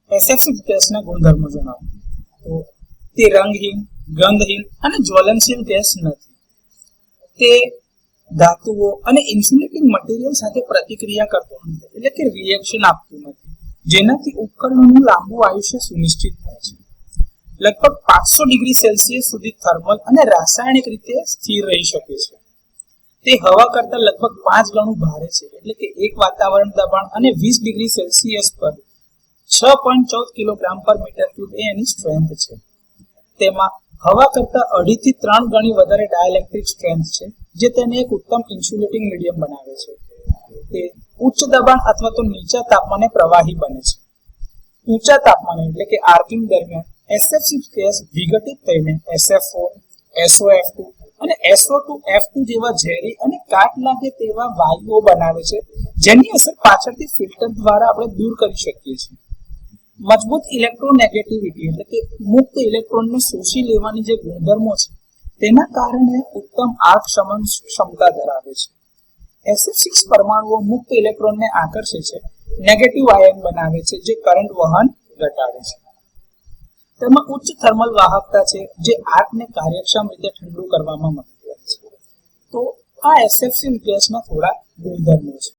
એસએફસી ગેસના ગુણધર્મો જણાવો. તો તે રંગહીન, ગંધહીન અને જ્વલનશીલ ગેસ નથી. તે ધાતુઓ અને ઇન્સ્યુલેટિંગ મટીરિયલ સાથે પ્રતિક્રિયા કરતો નથી, એટલે કે રિએક્શન આપતું નથી, જેનાથી ઉપકરણોનું લાંબુ આયુષ્ય સુનિશ્ચિત થાય છે. લગભગ 500 ડિગ્રી સેલ્સિયસ સુધી થર્મલ અને રાસાયણિક રીતે સ્થિર રહી શકે છે. તે હવા કરતાં લગભગ 5 ગણું ભારે છે, એટલે કે એક વાતાવરણ દબાણ અને 20 ડિગ્રી સેલ્સિયસ પર 6.14 કિલોગ્રામ પર મીટર ક્યુબ એની સ્ટ્રેન્થ છે. તેમાં હવા કરતાં 2.5 થી 3 ગણી વધારે ડાઇલેક્ટ્રિક સ્ટ્રેન્થ છે, જે તેને એક ઉત્તમ ઇન્સ્યુલેટિંગ મીડિયમ બનાવે છે. તે ઉચ્ચ દબાણ અથવા તો નીચા તાપમાને પ્રવાહી બને છે. ઊંચા તાપમાને એટલે કે આર્કિંગ દરમિયાન એસએફસી ગેસ વિઘટિત થઈને SF4, SOF2 અને SO2F2 જેવા ઝેરી અને કાટ લાગે તેવા વાયુઓ બનાવે છે, જેની અસર પાછળથી ફિલ્ટર દ્વારા આપણે દૂર કરી શકીએ છીએ. મજબૂત ઇલેક્ટ્રોનેગેટિવિટી એટલે કે મુક્ત ઇલેક્ટ્રોનને શોષી લેવાની જે ગુણધર્મો છે, તેના કારણે ઉત્તમ આર્ક શમન ક્ષમતા ધરાવે છે. SF6 પરમાણુઓ મુક્ત ઇલેક્ટ્રોનને આકર્ષે છે, નેગેટિવ આયન બનાવે છે, જે કરંટ વહન ઘટાડે છે. તેમાં ઉચ્ચ થર્મલ વાહકતા છે, જે આર્કને કાર્યક્ષમ રીતે ઠંડુ કરવામાં મદદ કરે છે. તો આ એસએફસી ગેસના થોડા ગુણધર્મો છે.